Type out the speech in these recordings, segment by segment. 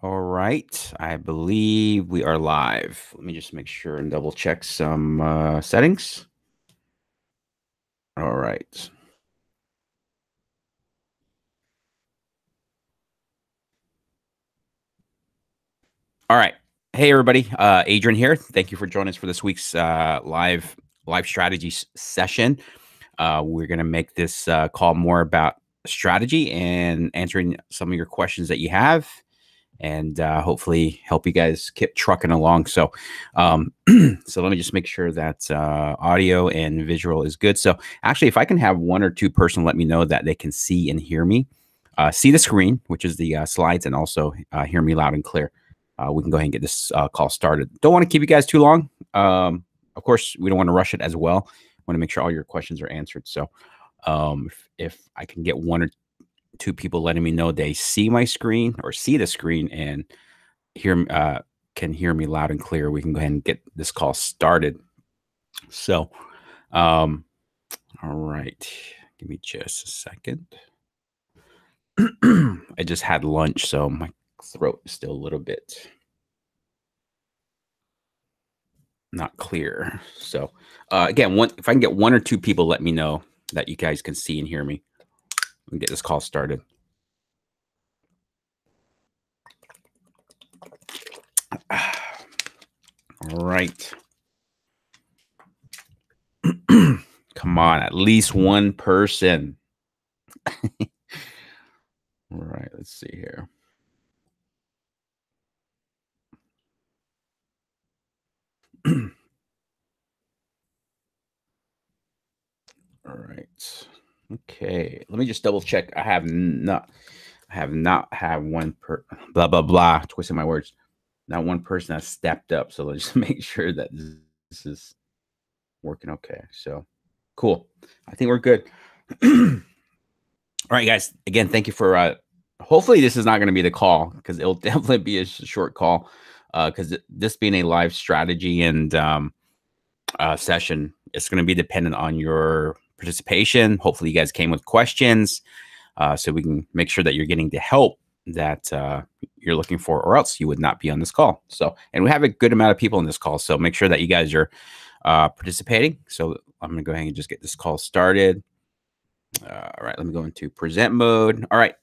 All right, I believe we are live. Let me just make sure and double check some settings. All right. All right. Hey, everybody. Adrian here. Thank you for joining us for this week's live strategy session. We're going to make this call more about strategy and answering some of your questions that you have, and hopefully help you guys keep trucking along. So, so let me just make sure that audio and visual is good. So, actually, if I can have one or two person let me know that they can see and hear me, see the screen, which is the slides, and also hear me loud and clear. We can go ahead and get this call started. Don't want to keep you guys too long. Of course, we don't want to rush it as well. Want to make sure all your questions are answered. So, if I can get one or two people letting me know they see my screen or see the screen and hear can hear me loud and clear, we can go ahead and get this call started. So, all right, give me just a second. I just had lunch, so my throat is still a little bit not clear. So, again, if I can get one or two people let me know that you guys can see and hear me, we can get this call started. All right. Come on, at least one person. All right, let's see here. All right. Okay. Let me just double check. I have not had one blah blah blah. Twisting my words. Not one person has stepped up. So let's just make sure that this is working okay. So cool. I think we're good. All right, guys. Again, thank you for hopefully this is not going to be the call, because it'll definitely be a short call, because this being a live strategy and session, it's going to be dependent on your participation. Hopefully you guys came with questions, so we can make sure that you're getting the help that you're looking for, or else you would not be on this call. So, and we have a good amount of people in this call, so make sure that you guys are participating. So I'm going to go ahead and just get this call started. All right, let me go into present mode. All right.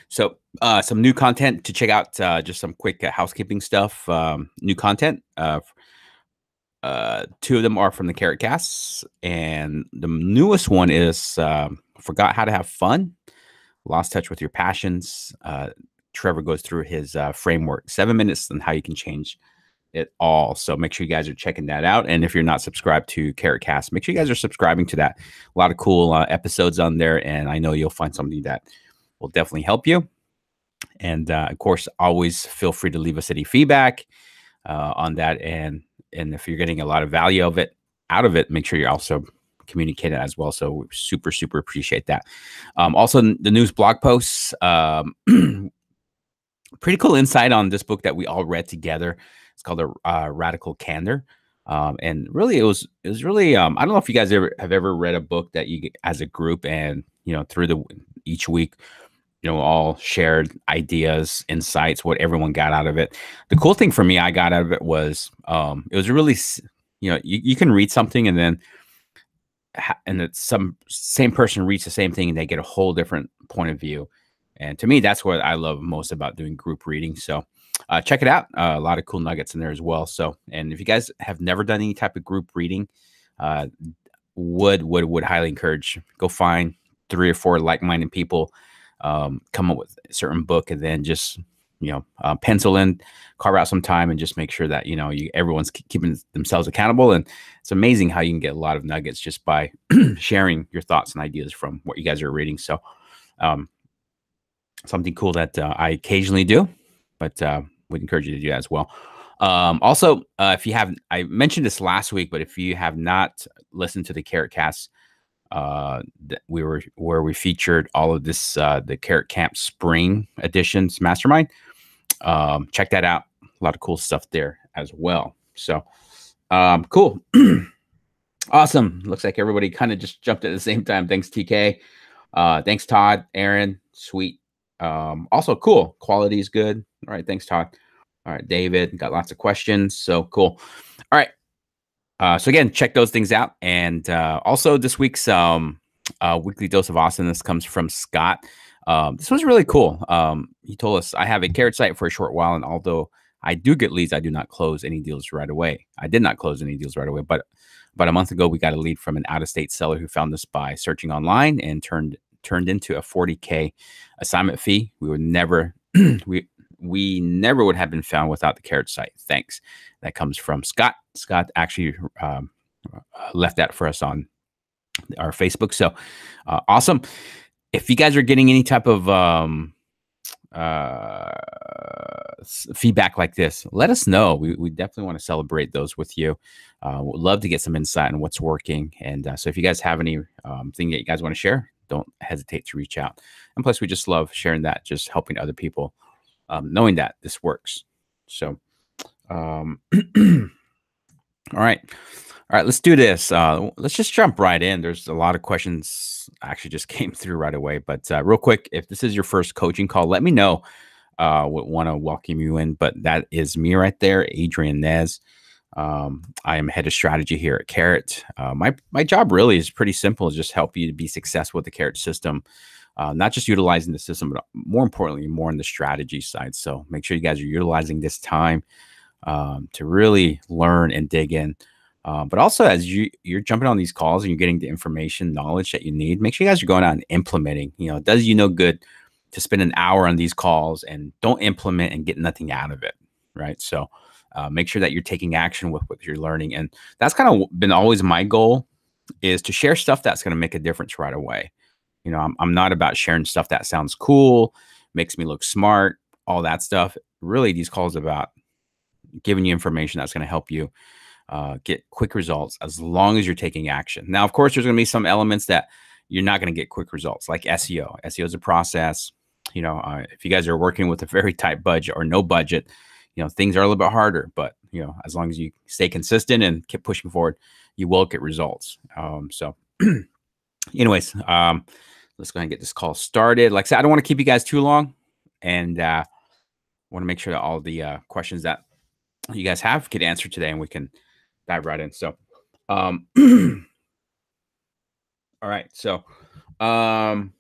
So some new content to check out, just some quick housekeeping stuff. New content. Two of them are from the Carrot Casts, and the newest one is Forgot How to Have Fun, Lost Touch with Your Passions. Trevor goes through his framework, 7 minutes, and how you can change it all. So make sure you guys are checking that out. And if you're not subscribed to Carrot Cast, make sure you guys are subscribing to that. A lot of cool episodes on there, and I know you'll find something that will definitely help you. And of course, always feel free to leave us any feedback on that. And if you're getting a lot of value out of it, make sure you're also communicating as well. So we super appreciate that. Also, the news blog posts, pretty cool insight on this book that we all read together. It's called Radical Candor. And really, it was really, I don't know if you guys have ever read a book that you get as a group, and through each week, all shared ideas, insights, what everyone got out of it. The cool thing for me I got out of it was, it was really, you can read something, and then some same person reads the same thing and they get a whole different point of view. And to me, that's what I love most about doing group reading. So check it out. A lot of cool nuggets in there as well. So, and if you guys have never done any type of group reading, would highly encourage, go find 3 or 4 like-minded people, come up with a certain book, and then just pencil in, carve out some time, and just make sure that everyone's keeping themselves accountable. And it's amazing how you can get a lot of nuggets just by sharing your thoughts and ideas from what you guys are reading. So something cool that I occasionally do, but would encourage you to do that as well. Also, if you haven't, I mentioned this last week, but if you have not listened to the Carrot Cast, where we featured all of this, the Carrot Camp Spring Editions Mastermind, check that out. A lot of cool stuff there as well. So cool. Awesome. Looks like everybody kind of just jumped at the same time. Thanks, TK. Thanks, Todd, Aaron, Sweet, Also, cool. Quality is good. All right. Thanks, Todd. All right, David. Got lots of questions. So cool. All right. So again, check those things out. And also this week's weekly dose of awesomeness comes from Scott. This was really cool. He told us, I have a carrot site for a short while, and although I do get leads, I do not close any deals right away. I did not close any deals right away, but about a month ago, we got a lead from an out-of-state seller who found us by searching online and turned into a 40K assignment fee. We would never we never would have been found without the carrot site. Thanks. That comes from Scott. Scott actually left that for us on our Facebook. So awesome. If you guys are getting any type of feedback like this, let us know. We definitely want to celebrate those with you. Would love to get some insight on what's working. And so if you guys have any thing that you guys want to share, don't hesitate to reach out. And plus, we just love sharing that, just helping other people, knowing that this works. So, all right. All right, let's do this. Let's just jump right in. There's a lot of questions actually just came through right away. But real quick, if this is your first coaching call, let me know. Want to welcome you in. But that is me right there, Adrian Nez. I am head of strategy here at Carrot. My job really is pretty simple. Just help you to be successful with the Carrot system. Not just utilizing the system, but more importantly, more on the strategy side. So make sure you guys are utilizing this time to really learn and dig in. But also, as you're jumping on these calls and you're getting the information, knowledge that you need, make sure you guys are going out and implementing. It does you no good to spend an hour on these calls and don't implement and get nothing out of it, right? So make sure that you're taking action with what you're learning. And that's kind of been always my goal, is to share stuff that's going to make a difference right away. I'm not about sharing stuff that sounds cool, makes me look smart, all that stuff. Really, these calls are about giving you information that's going to help you get quick results as long as you're taking action. Now, of course, there's going to be some elements that you're not going to get quick results, like SEO. SEO is a process. If you guys are working with a very tight budget or no budget, things are a little bit harder. But as long as you stay consistent and keep pushing forward, you will get results. So, anyways, let's go ahead and get this call started. Like I said, I don't want to keep you guys too long, and want to make sure that all the questions that you guys have get answered today, and we can dive right in. So, all right. So, all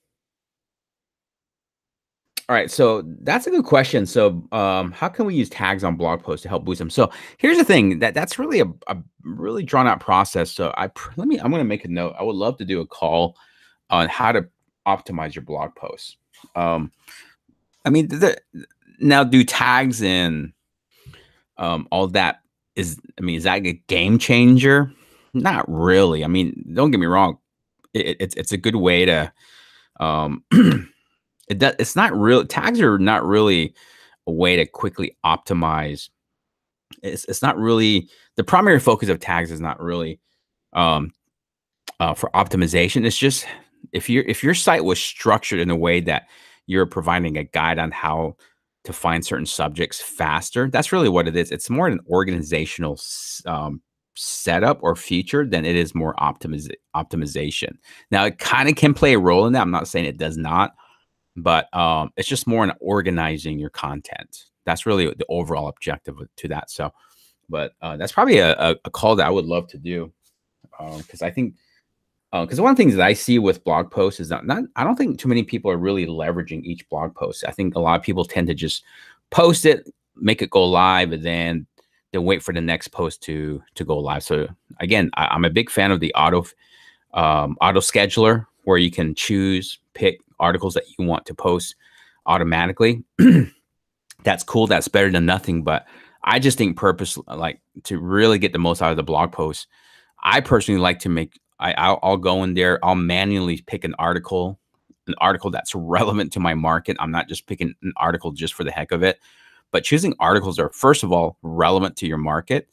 right. So that's a good question. So, how can we use tags on blog posts to help boost them? So here's the thing, that's really a really drawn out process. So I'm going to make a note. I would love to do a call on how to optimize your blog posts. Now do tags and all that is that a game changer? Not really. Don't get me wrong. It's a good way to, it's not real. Tags are not really a way to quickly optimize. It's not really, the primary focus of tags is not really for optimization. It's just, if your site was structured in a way that you're providing a guide on how to find certain subjects faster, that's really what it is. It's more an organizational setup or feature than it is more optimization. Now, it kind of can play a role in that. I'm not saying it does not, but it's just more in organizing your content. That's really the overall objective to that. So, but that's probably a call that I would love to do, because I think, because one of the things that I see with blog posts is not I don't think too many people are really leveraging each blog post. I think a lot of people tend to just post it, make it go live, and then they'll wait for the next post to go live. So again, I'm a big fan of the auto scheduler, where you can pick articles that you want to post automatically. That's cool. That's better than nothing. But I just think to really get the most out of the blog post, I personally like to I'll go in there, I'll manually pick an article that's relevant to my market. I'm not just picking an article just for the heck of it, but choosing articles that are, first of all, relevant to your market,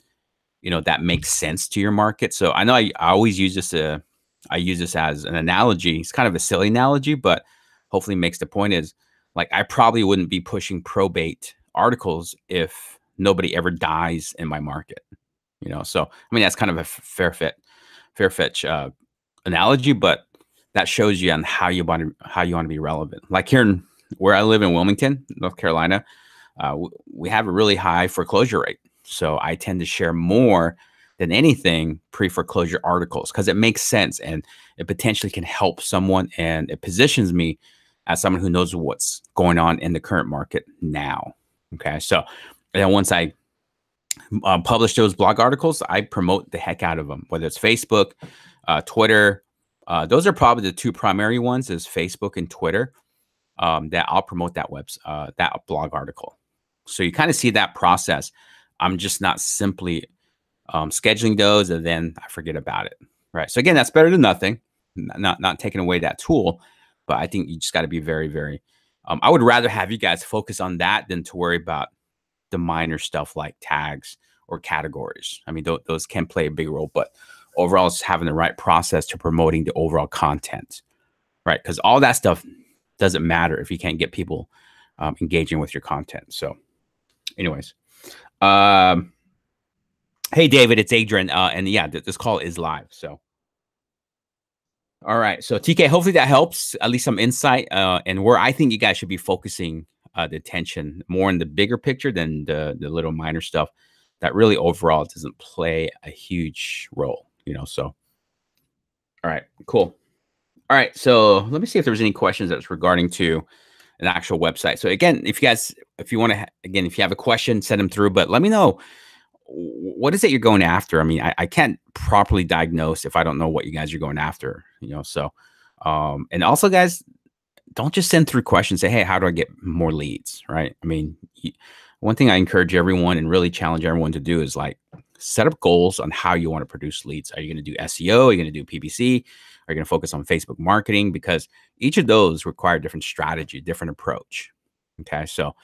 that makes sense to your market. So I know I always use this, I use this as an analogy. It's kind of a silly analogy, but hopefully makes the point, is like, I probably wouldn't be pushing probate articles if nobody ever dies in my market, So, that's kind of a fair fetch analogy, but that shows you on how you want to be relevant. Like here in where I live in Wilmington, North Carolina, we have a really high foreclosure rate. So I tend to share more than anything pre-foreclosure articles because it makes sense and it potentially can help someone, and it positions me as someone who knows what's going on in the current market now. Okay. So, and then once I publish those blog articles, I promote the heck out of them, whether it's Facebook, Twitter. Those are probably the two primary ones, is Facebook and Twitter, that I'll promote that blog article. So you kind of see that process. I'm just not simply scheduling those and then I forget about it. Right. So again, that's better than nothing. Not taking away that tool, but I think you just got to be very, very. I would rather have you guys focus on that than to worry about the minor stuff like tags or categories. I mean, those can play a big role, but overall, it's having the right process to promoting the overall content, right? Because all that stuff doesn't matter if you can't get people engaging with your content. So, anyways, hey David, it's Adrian, and yeah, this call is live. So, all right. So TK, hopefully that helps, at least some insight, and where I think you guys should be focusing the attention more in the bigger picture than the little minor stuff that really overall doesn't play a huge role, so. All right, cool. All right, so let me see if there's any questions that's regarding to an actual website. So again, if you want to, again, if you have a question, send them through, but let me know, what is it you're going after? I mean, I can't properly diagnose if I don't know what you guys are going after, so, and also guys, don't just send through questions, say, hey, how do I get more leads, right? I mean, one thing I encourage everyone and really challenge everyone to do is like set up goals on how you want to produce leads. Are you going to do SEO? Are you going to do PPC? Are you going to focus on Facebook marketing? Because each of those require different strategy, different approach. Okay. So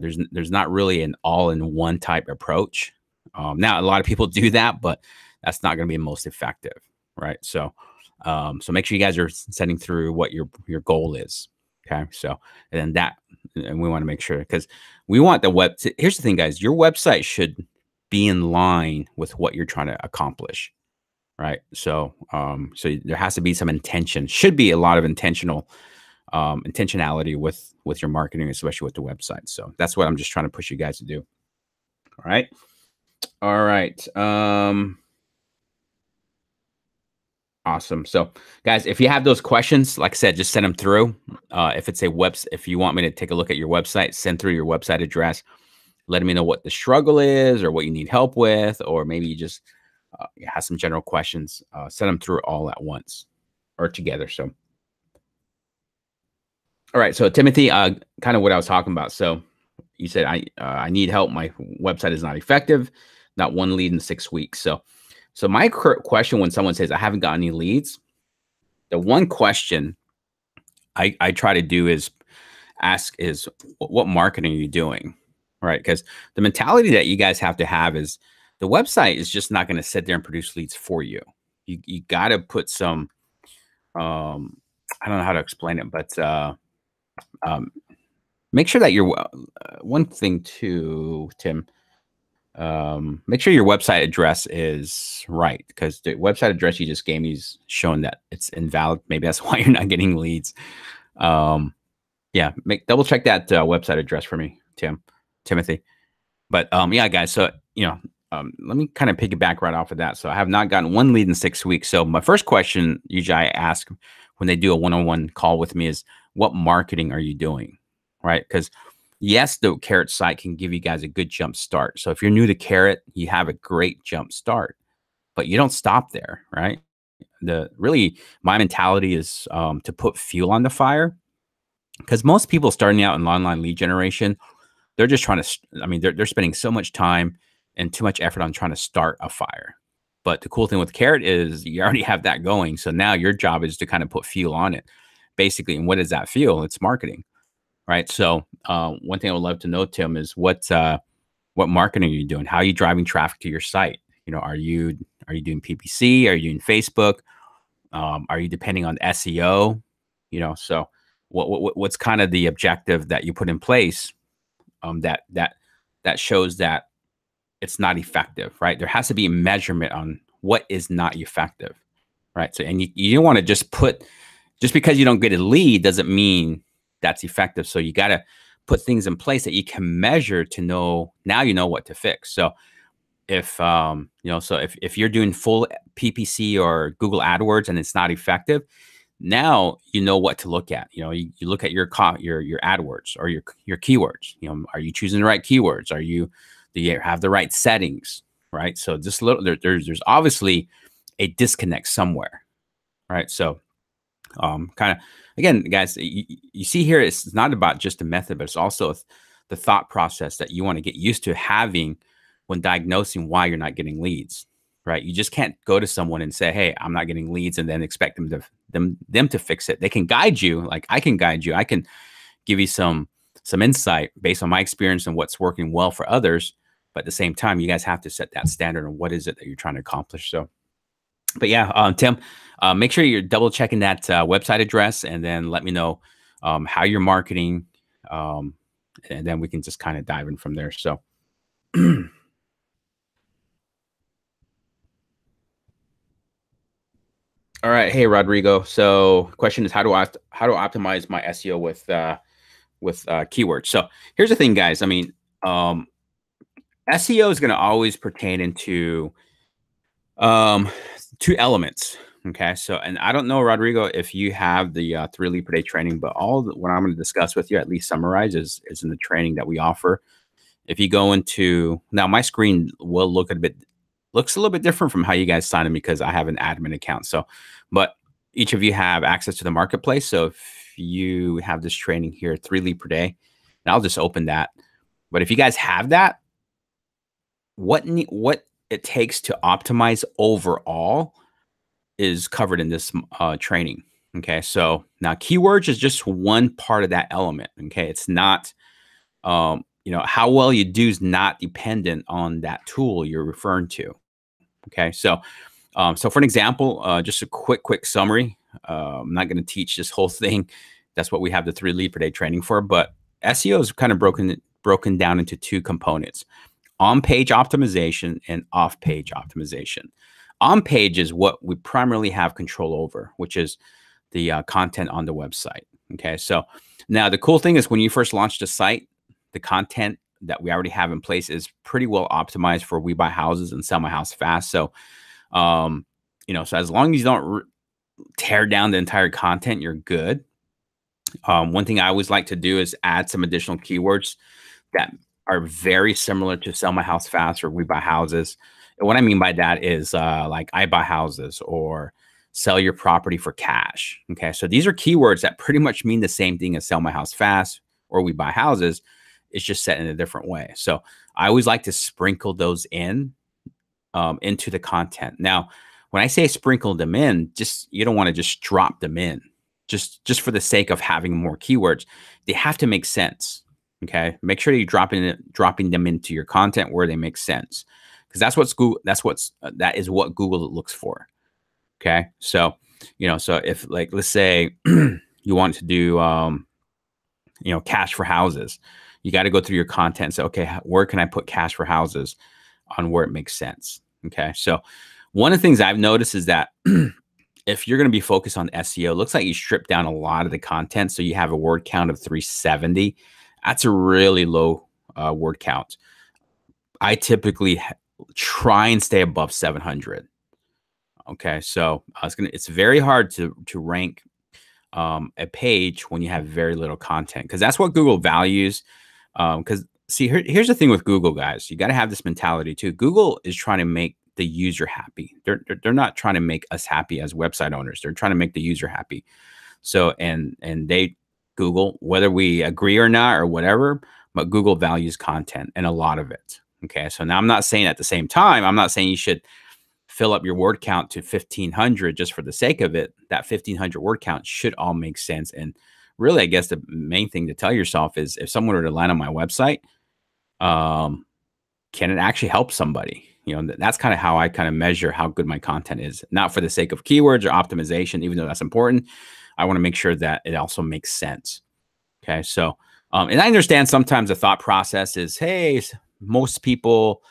there's not really an all-in-one type approach. Now, a lot of people do that, but that's not going to be most effective. Right. So, so make sure you guys are sending through what your goal is. Okay. So, and we want to make sure, because we want here's the thing, guys, your website should be in line with what you're trying to accomplish. Right. So, so there has to be some intention, should be a lot of intentionality with your marketing, especially with the website. So that's what I'm just trying to push you guys to do. All right. All right. Awesome. So guys, if you have those questions, like I said, just send them through. If you want me to take a look at your website, send through your website address, letting me know what the struggle is or what you need help with, or maybe you just have some general questions. Send them through all at once or together. So, all right. So Timothy, kind of what I was talking about. So you said, I need help. My website is not effective. Not one lead in 6 weeks. So my question when someone says, I haven't got any leads, the one question I try to do is ask is, what marketing are you doing? Right? Because the mentality that you guys have to have is the website is just not going to sit there and produce leads for you. You got to put some, I don't know how to explain it, but make sure that one thing too, Tim, make sure your website address is right, because the website address you just gave me is showing that it's invalid. Maybe that's why you're not getting leads. Yeah, double check that website address for me, Timothy. But yeah, guys. So let me kind of piggyback right off of that. So I have not gotten one lead in 6 weeks. So my first question usually I ask when they do a one-on-one call with me is, what marketing are you doing? Right? Because yes, the Carrot site can give you guys a good jump start. So if you're new to Carrot, you have a great jump start, but you don't stop there, right? My mentality is to put fuel on the fire, because most people starting out in online lead generation, they're just trying to, they're spending so much time and too much effort on trying to start a fire. But the cool thing with Carrot is you already have that going. So now your job is to kind of put fuel on it, basically. And what is that fuel? It's marketing. Right. So one thing I would love to know, Tim, is what marketing are you doing? How are you driving traffic to your site? Are you doing PPC? Are you doing Facebook? Are you depending on SEO? So what's kind of the objective that you put in place that shows that it's not effective, right? There has to be a measurement on what is not effective, right? So, and you don't want to just because you don't get a lead doesn't mean that's effective. So you got to put things in place that you can measure to know, now you know what to fix. So if so if you're doing full PPC or Google AdWords and it's not effective, now you know what to look at. You look at your AdWords or your keywords. Are you choosing the right keywords? Do you have the right settings? Right. So just there's obviously a disconnect somewhere. Right. So kind of, again, guys, you see here, it's not about just the method, but it's also the thought process that you want to get used to having when diagnosing why you're not getting leads. Right. You just can't go to someone and say, hey, I'm not getting leads, and then expect them to fix it. They can guide you, like I can guide you. I can give you some insight based on my experience and what's working well for others. But at the same time, you guys have to set that standard on what is it that you're trying to accomplish. So, but yeah, Tim, make sure you're double checking that website address, and then let me know how you're marketing, and then we can just kind of dive in from there. So. All right. Hey, Rodrigo. So question is, how do I optimize my SEO with keywords? So here's the thing, guys. I mean, SEO is going to always pertain into two elements. Okay. So, and I don't know, Rodrigo, if you have the 3 lead per day training, but what I'm going to discuss with you, at least summarize, is in the training that we offer. If you go into, now my screen will looks a little bit different from how you guys sign in because I have an admin account. So, but each of you have access to the marketplace. So if you have this training here, 3 lead per day, and I'll just open that. But if you guys have that, what it takes to optimize overall is covered in this training. Okay. So now keywords is just one part of that element. Okay. It's not, how well you do is not dependent on that tool you're referring to. Okay. So for an example, just a quick summary. I'm not going to teach this whole thing. That's what we have the 3 lead per day training for. But SEO is kind of broken down into 2 components: on-page optimization and off-page optimization. On-page is what we primarily have control over, which is the content on the website. Okay. So now the cool thing is, when you first launch the site, the content that we already have in place is pretty well optimized for We Buy Houses and Sell My House Fast. So, so as long as you don't tear down the entire content, you're good. One thing I always like to do is add some additional keywords that are very similar to Sell My House Fast or We Buy Houses. And what I mean by that is like I buy houses or sell your property for cash. Okay. So these are keywords that pretty much mean the same thing as Sell My House Fast or We Buy Houses. It's just set in a different way. So I always like to sprinkle those in into the content. Now, when I say sprinkle them in, you don't want to just drop them in just for the sake of having more keywords. They have to make sense. Okay. Make sure you're dropping them into your content where they make sense, because that is what Google looks for. Okay. So, so if, like, let's say you want to do, cash for houses, you got to go through your content and say, okay, where can I put cash for houses on where it makes sense? Okay. So one of the things I've noticed is that if you're going to be focused on SEO, it looks like you strip down a lot of the content. So you have a word count of 370. That's a really low word count. I typically try and stay above 700. Okay. So it's very hard to rank a page when you have very little content, because that's what Google values. Because see, here's the thing with Google, guys. You got to have this mentality too. Google is trying to make the user happy. They're not trying to make us happy as website owners. They're trying to make the user happy. So and Google, whether we agree or not or whatever, but Google values content, and a lot of it. Okay. So now I'm not saying at the same time, I'm not saying you should fill up your word count to 1,500 just for the sake of it. That 1,500 word count should all make sense. And really, I guess the main thing to tell yourself is, if someone were to land on my website, can it actually help somebody? That's kind of how I kind of measure how good my content is. Not for the sake of keywords or optimization, even though that's important. I want to make sure that it also makes sense. Okay. So, and I understand sometimes the thought process is, hey, most people,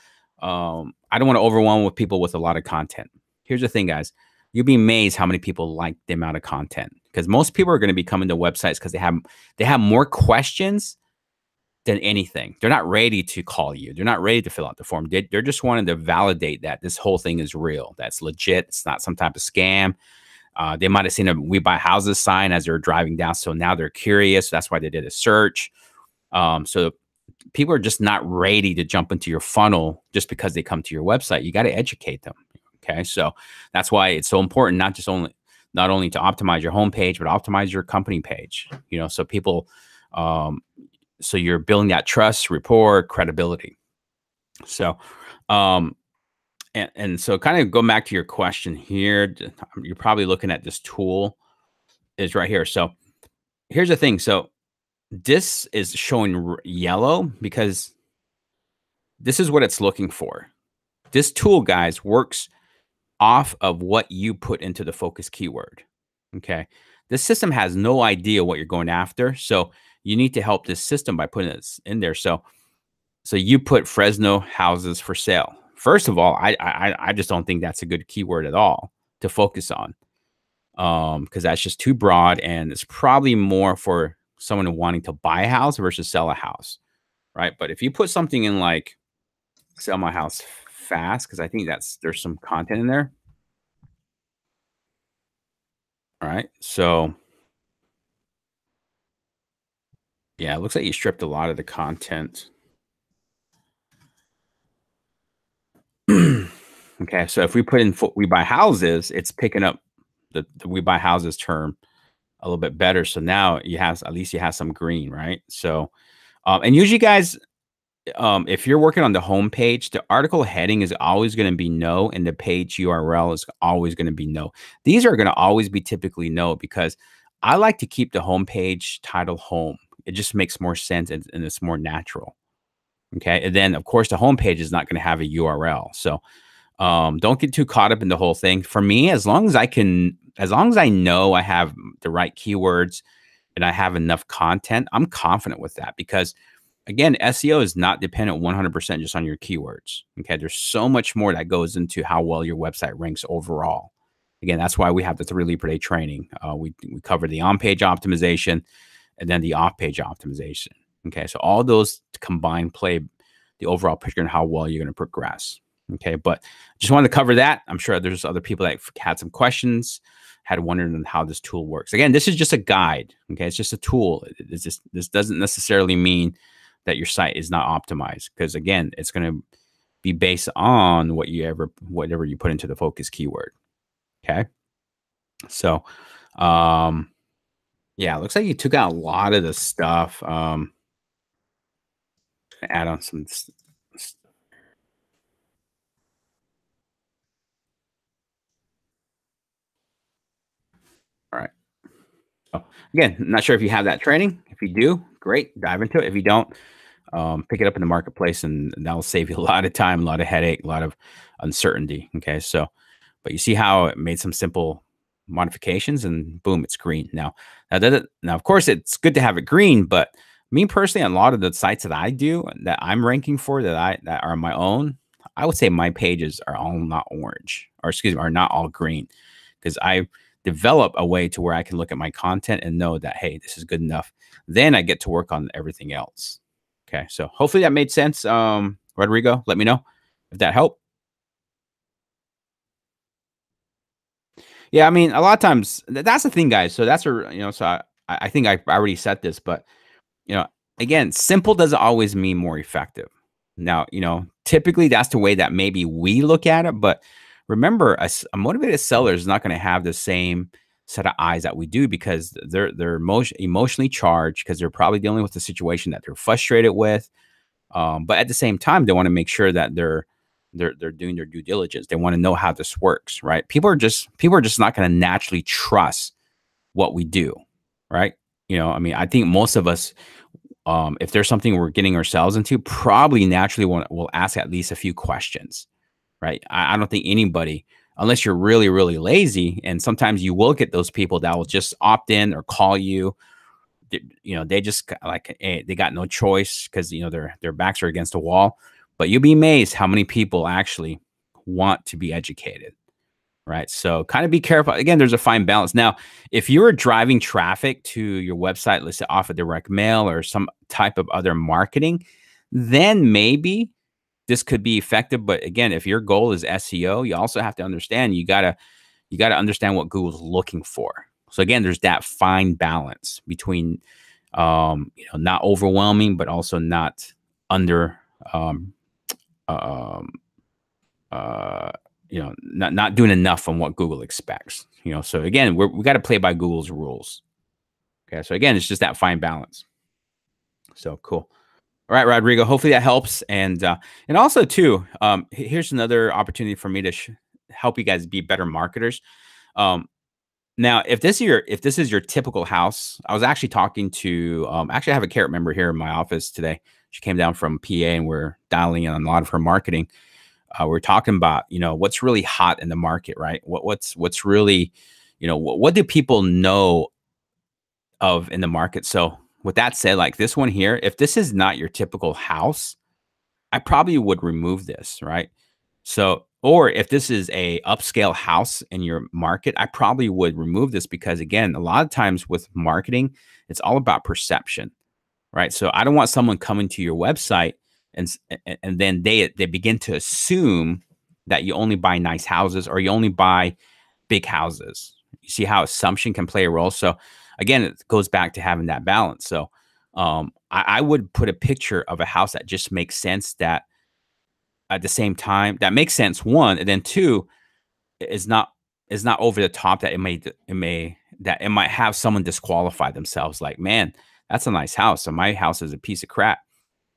I don't want to overwhelm with people with a lot of content. Here's the thing, guys. You'll be amazed how many people like the amount of content. because most people are going to be coming to websites because they have more questions than anything. They're not ready to call you. They're not ready to fill out the form. They're just wanting to validate that this whole thing is real. That's legit. It's not some type of scam. They might have seen a "We Buy Houses" sign as they're driving down, so now they're curious. That's why they did a search. So people are just not ready to jump into your funnel just because they come to your website. You got to educate them. Okay, so that's why it's so important not only to optimize your homepage, but optimize your company page. So people, so you're building that trust, rapport, credibility. So, and so kind of go back to your question here. You're probably looking at this tool is right here. So here's the thing. So this is showing yellow because this is what it's looking for. This tool, guys, works off of what you put into the focus keyword. Okay. This system has no idea what you're going after. So you need to help this system by putting this in there. So you put Fresno houses for sale. First of all, I just don't think that's a good keyword at all to focus on. Because that's just too broad, and it's probably more for someone wanting to buy a house versus sell a house. Right. But if you put something in like sell my house fast, because I think there's some content in there. All right. So yeah, it looks like you stripped a lot of the content. Okay, so if we put in "We Buy Houses," it's picking up the "We Buy Houses" term a little bit better. So now at least you have some green, right? So, and usually, guys, if you're working on the home page, the article heading is always going to be no, and the page URL is always going to be no. These are going to always be typically no because I like to keep the home page title home. It just makes more sense and it's more natural. Okay, and then of course the home page is not going to have a URL. So don't get too caught up in the whole thing. For me, as long as I know I have the right keywords and I have enough content, I'm confident with that because again, SEO is not dependent 100% just on your keywords. Okay. There's so much more that goes into how well your website ranks overall. Again, that's why we have the 3 lead per day training. We cover the on-page optimization and then the off-page optimization. Okay. So all those combined play the overall picture and how well you're going to progress. Okay, but just wanted to cover that. I'm sure there's other people that had some questions, had wondered on how this tool works. Again, this is just a guide. Okay, it's just a tool. This doesn't necessarily mean that your site is not optimized because again, it's going to be based on whatever you put into the focus keyword. Okay, so yeah, it looks like you took out a lot of the stuff. Add on some. All right. So again, I'm not sure if you have that training. If you do, great, dive into it. If you don't, pick it up in the marketplace, and that'll save you a lot of time, a lot of headache, a lot of uncertainty. Okay, so, but you see how it made some simple modifications, and boom, it's green now. Now, of course, it's good to have it green, but me personally, on a lot of the sites that I do, that I'm ranking for, that are my own, I would say my pages are all not orange, or excuse me, are not all green, because I develop a way to where I can look at my content and know that, hey, this is good enough. Then I get to work on everything else. Okay. So hopefully that made sense. Rodrigo, let me know if that helped. Yeah. I mean, a lot of times that's the thing, guys. So that's so I think I already said this, but you know, again, simple doesn't always mean more effective. Now, typically that's the way that maybe we look at it, but remember, a motivated seller is not going to have the same set of eyes that we do because they're emotionally charged because they're probably dealing with a situation that they're frustrated with. But at the same time, they want to make sure that they're doing their due diligence. They want to know how this works, right? People are just not going to naturally trust what we do, right? I mean, I think most of us, if there's something we're getting ourselves into, probably naturally will ask at least a few questions, right? I don't think anybody, unless you're really, really lazy, and sometimes you will get those people that will just opt in or call you. They just they got no choice because their backs are against the wall. But you'll be amazed how many people actually want to be educated. right? So kind of be careful. Again, there's a fine balance. Now, if you're driving traffic to your website, let's say off of direct mail or some type of other marketing, then maybe this could be effective. But again, if your goal is SEO, you also have to understand you gotta understand what Google's looking for. So again, there's that fine balance between not overwhelming, but also not under um, um, not doing enough on what Google expects. So again, we got to play by Google's rules. Okay, so again, it's just that fine balance. So cool. All right, Rodrigo. Hopefully that helps, and also too, here's another opportunity for me to help you guys be better marketers. Um, Now, if this is your typical house, I was actually talking to actually I have a carrot member here in my office today. She came down from PA and we're dialing in on a lot of her marketing. We're talking about what's really hot in the market, right? What's really what do people know of in the market? So with that said, like this one here, if this is not your typical house, I probably would remove this, right? So, or if this is a upscale house in your market, I probably would remove this because again, a lot of times with marketing, it's all about perception, right? So I don't want someone coming to your website and then they begin to assume that you only buy nice houses or you only buy big houses. You see how assumption can play a role. So again, it goes back to having that balance. So I would put a picture of a house that just makes sense, that at the same time that makes sense, one, and then two is not over the top, that it might have someone disqualify themselves, like, man, that's a nice house, so my house is a piece of crap.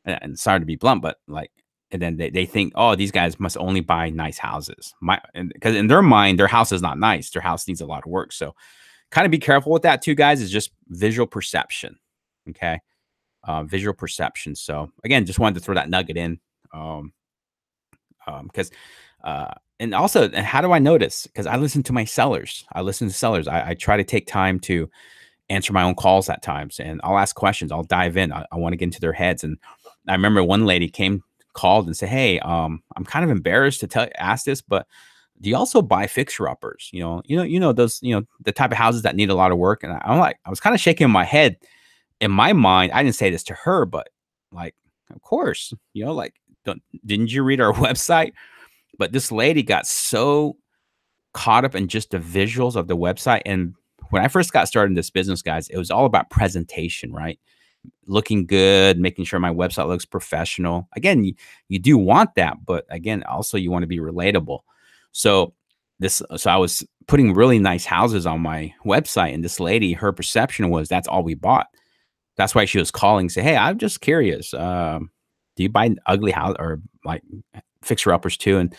And sorry to be blunt, but like, and then they think, oh, these guys must only buy nice houses, because in their mind their house is not nice, their house needs a lot of work. So kind of be careful with that too, guys. Is just visual perception. Okay. Visual perception. So again, just wanted to throw that nugget in. Because and also, and how do I notice? Because I listen to my sellers. I listen to sellers. I try to take time to answer my own calls at times, and I'll ask questions. I'll dive in. I want to get into their heads. And I remember one lady called and said, "Hey, I'm kind of embarrassed to ask this, but do you also buy fixer uppers? Those, the type of houses that need a lot of work." And I was kind of shaking my head. In my mind, I didn't say this to her, but like, of course, like, didn't you read our website? But this lady got so caught up in just the visuals of the website. And when I first got started in this business, guys, it was all about presentation, right? Looking good, making sure my website looks professional. Again, you do want that, but again, also you want to be relatable. So I was putting really nice houses on my website, and this lady, her perception was that's all we bought. That's why she was calling, say, "Hey, I'm just curious. Do you buy ugly house or like fixer uppers too?" And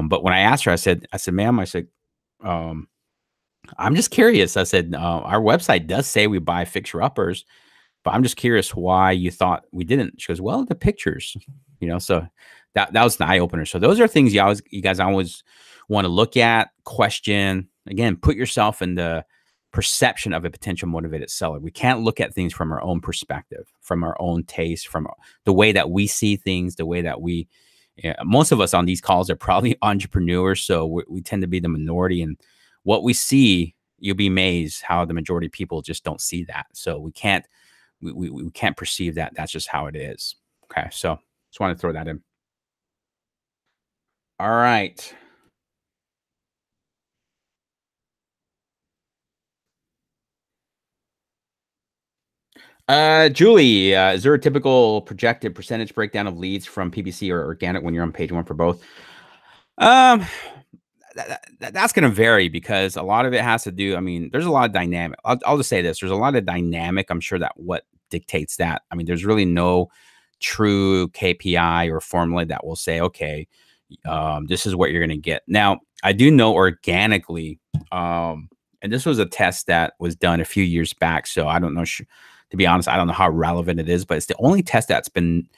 but when I asked her, I said, "Ma'am," I said, um, "I'm just curious." I said, "Our website does say we buy fixer uppers, but I'm just curious why you thought we didn't." She goes, "Well, the pictures, So that was an eye opener. So those are things you guys always want to look at, question. Again, put yourself in the perception of a potential motivated seller. We can't look at things from our own perspective, from our own taste, from the way that we see things, the way that most of us on these calls are probably entrepreneurs, so we tend to be the minority, and what we see, you'll be amazed how the majority of people just don't see that. So we can't perceive that. That's just how it is. Okay, so just want to throw that in. All right. Julie, is there a typical projected percentage breakdown of leads from PPC or organic when you're on page one for both? Um, that's going to vary because a lot of it has to do. I mean, there's a lot of dynamic. I'll just say this: there's a lot of dynamic. I'm sure that what dictates that. I mean, there's really no true KPI or formula that will say, okay, this is what you're going to get. Now, I do know organically, and this was a test that was done a few years back. So I don't know. To be honest, I don't know how relevant it is, but it's the only test that's been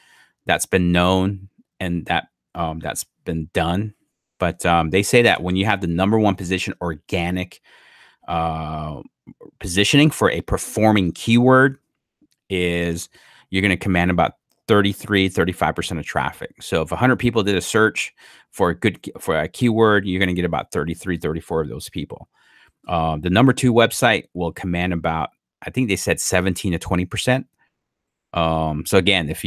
known and that's been done. But they say that when you have the number one position organic uh, positioning for a performing keyword, is you're going to command about 35% of traffic. So if 100 people did a search for a keyword, you're going to get about 33, 34 of those people. The number 2 website will command about, I think they said 17 to 20%. So again, if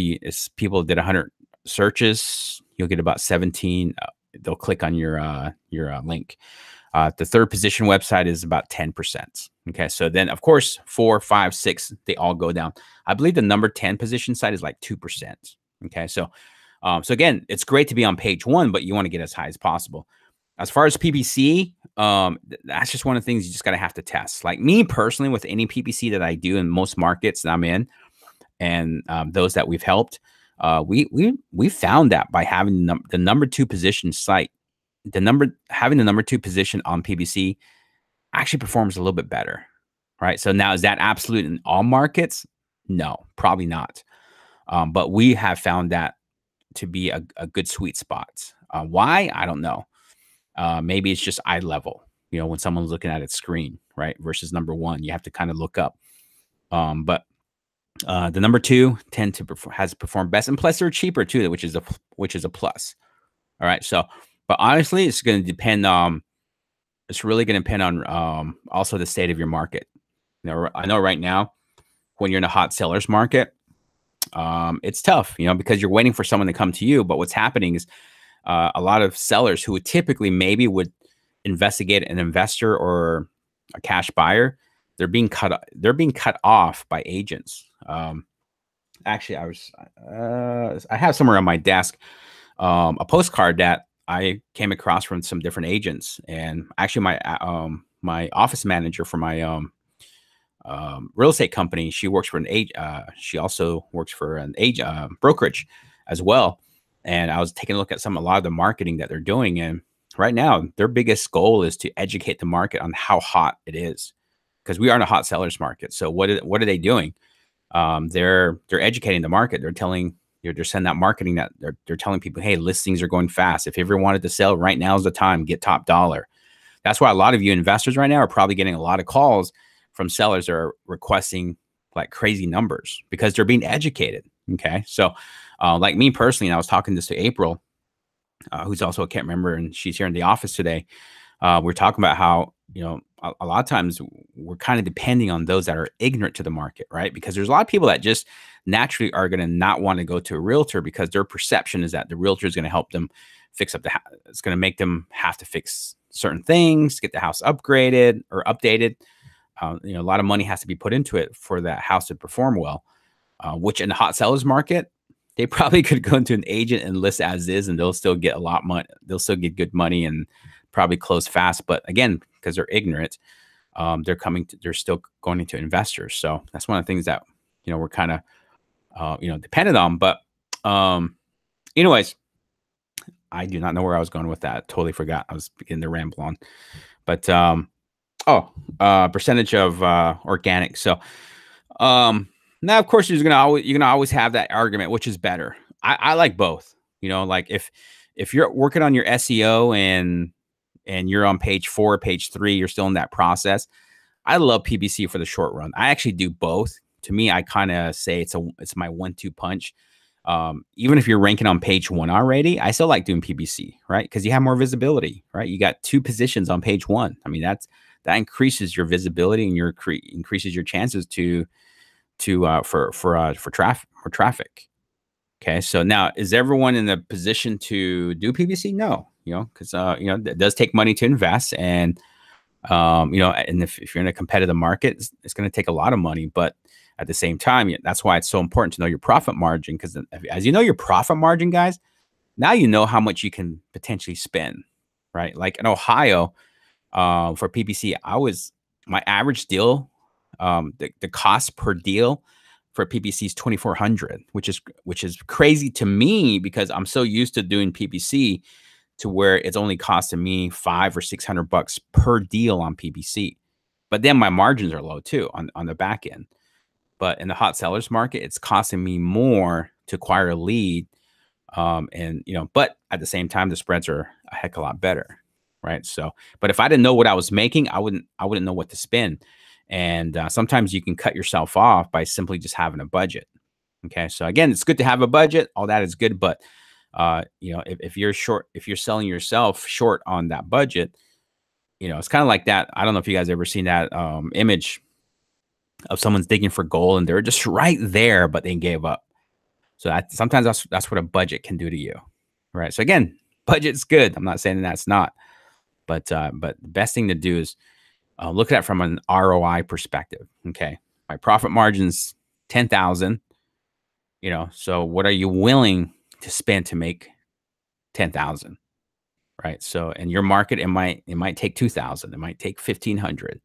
people did 100 searches, you'll get about 17. They'll click on your link. The third position website is about 10%. Okay, so then of course 4, 5, 6, they all go down. I believe the number 10 position site is like 2%. Okay, so again, it's great to be on page 1, but you want to get as high as possible. As far as PPC, that's just one of the things you just have to test. Like me personally, with any PPC that I do in most markets that I'm in, and those that we've helped, we found that by having the number 2 position site, having the number 2 position on PPC actually performs a little bit better, right? So now, is that absolute in all markets? No, probably not. But we have found that to be a good sweet spot. Why? I don't know. Maybe it's just eye level, when someone's looking at its screen, right? Versus number 1, you have to kind of look up. But the number 2 has performed best, and plus they're cheaper too, which is a plus. All right. So, but honestly, it's going to depend. It's really going to depend on also the state of your market. I know right now, when you're in a hot sellers market, it's tough, because you're waiting for someone to come to you. But what's happening is a lot of sellers who would typically maybe would investigate an investor or a cash buyer, they're being cut off by agents. Actually, I have somewhere on my desk a postcard that I came across from some different agents, and actually my office manager for my real estate company, she works for she also works for an brokerage as well. And I was taking a look at a lot of the marketing that they're doing, and right now their biggest goal is to educate the market on how hot it is, because we are in a hot sellers market. So what are they doing? They're educating the market. They're sending out marketing that they're telling people, hey, listings are going fast. If you ever wanted to sell, right now is the time. Get top dollar. That's why a lot of you investors right now are probably getting a lot of calls from sellers that are requesting like crazy numbers because they're being educated. Okay, so like me personally, and I was talking this to April, who's also a camp member, and she's here in the office today. We're talking about how a lot of times we're kind of depending on those that are ignorant to the market, right? Because there's a lot of people that just naturally are going to not want to go to a realtor because their perception is that the realtor is going to help them fix up the house. It's going to make them have to fix certain things, get the house upgraded or updated. A lot of money has to be put into it for that house to perform well, which in the hot sellers market, they probably could go into an agent and list as is, and they'll still get a lot money. They'll still get good money and probably close fast. But again, because they're ignorant, they're still going into investors. So that's one of the things that, we're kind of, dependent on. But anyways, I do not know where I was going with that. Totally forgot. I was beginning to ramble on. But percentage of organic. So now, of course, you're gonna always have that argument, which is better. I like both. Like if you're working on your SEO and you're on page 4, page 3, you're still in that process. I love PPC for the short run. I actually do both. To me, I kind of say it's my 1-2 punch. Even if you're ranking on page 1 already, I still like doing PPC, right? Because you have more visibility, right? You got 2 positions on page 1. I mean, that increases your visibility and increases your chances for traffic. Okay, so now, is everyone in a position to do PPC? No, because it does take money to invest, and and if you're in a competitive market, it's going to take a lot of money. But at the same time, that's why it's so important to know your profit margin, because as you know your profit margin, guys, now you know how much you can potentially spend, right? Like in Ohio, for PPC, my average deal, the cost per deal for PPC is $2,400, which is crazy to me because I'm so used to doing PPC to where it's only costing me $500 or $600 per deal on PPC. But then my margins are low too on the back end. But in the hot sellers market, it's costing me more to acquire a lead. But at the same time, the spreads are a heck of a lot better, right? So, but if I didn't know what I was making, I wouldn't know what to spend. And sometimes you can cut yourself off by simply just having a budget. Okay, so again, it's good to have a budget. All that is good, but if you're short, if you're selling yourself short on that budget, it's kind of like that. I don't know if you guys ever seen that image of someone's digging for gold and they're just right there, but they gave up. So sometimes that's what a budget can do to you, right? So again, budget's good. I'm not saying that's not, but the best thing to do is look at it from an ROI perspective. Okay, my profit margin's 10,000. So what are you willing to spend to make 10,000? Right. So in your market, it might take 2,000. It might take 1,500.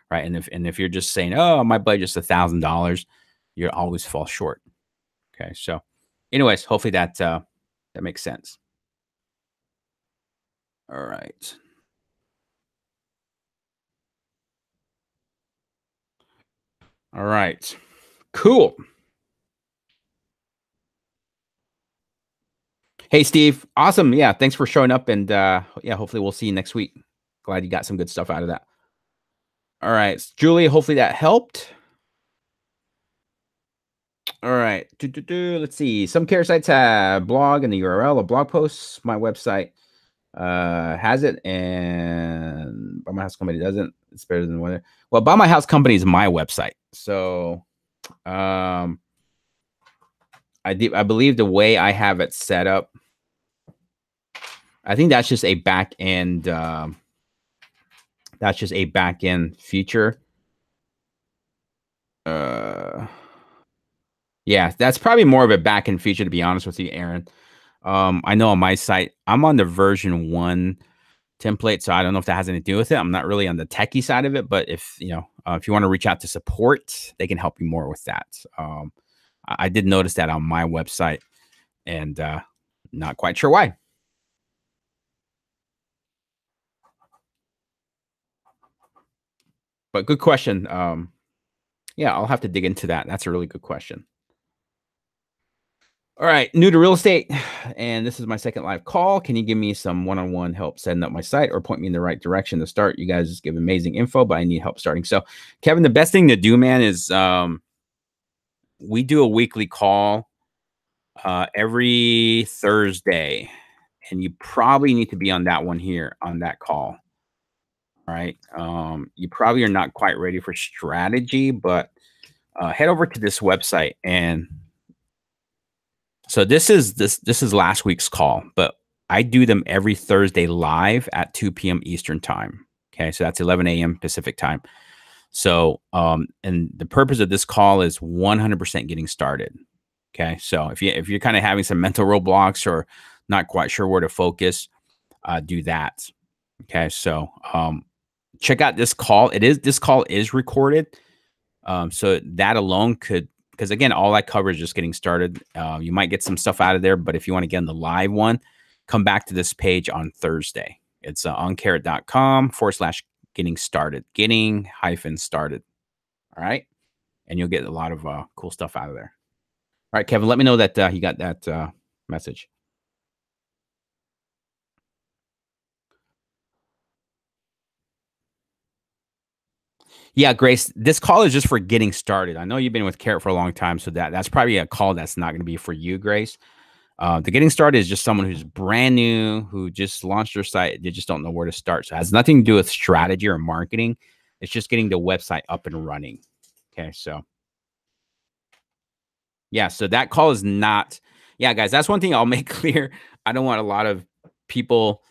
Right. And if you're just saying, oh, my budget's $1,000, you'll always fall short. Okay. So, anyways, hopefully that makes sense. All right. All right. Cool. Hey, Steve. Awesome. Yeah. Thanks for showing up. And yeah, hopefully we'll see you next week. Glad you got some good stuff out of that. All right. Julie, hopefully that helped. All right. Let's see. Some care sites have blog and the URL of blog posts. My website has it, and Buy My House Company doesn't. It's better than one. Well, Buy My House Company is my website. So I believe the way I have it set up, I think that's just a back end. That's just a back end feature. Yeah, that's probably more of a back end feature, to be honest with you, Aaron. I know on my site, I'm on the version 1 template, so I don't know if that has anything to do with it. I'm not really on the techie side of it, but if you want to reach out to support, they can help you more with that. I did notice that on my website, and not quite sure why. But good question. Yeah, I'll have to dig into that. That's a really good question. All right, new to real estate, and this is my second live call. Can you give me some one-on-one help setting up my site or point me in the right direction to start? You guys give amazing info, but I need help starting. So, Kevin, the best thing to do, man, is we do a weekly call every Thursday, and you probably need to be on that one here on that call. All right. You probably are not quite ready for strategy, but head over to this website. And so this is last week's call, but I do them every Thursday live at 2 p.m. Eastern time. Okay. So that's 11 a.m. Pacific time. So, and the purpose of this call is 100% getting started. Okay. So if you're kind of having some mental roadblocks or not quite sure where to focus, do that. Okay. So, check out this call. This call is recorded. So that alone could, because again, all I cover is just getting started. You might get some stuff out of there, but if you want to get on the live one, come back to this page on Thursday. It's oncarrot.com/getting started, getting-started. All right. And you'll get a lot of cool stuff out of there. All right, Kevin, let me know that you got that message. Yeah, Grace, this call is just for getting started. I know you've been with Carrot for a long time, so that's probably a call that's not going to be for you, Grace. The getting started is just someone who's brand new, who just launched their site. They just don't know where to start. So it has nothing to do with strategy or marketing. It's just getting the website up and running. Okay, so yeah, so that call is not. Yeah, guys, that's one thing I'll make clear. I don't want a lot of people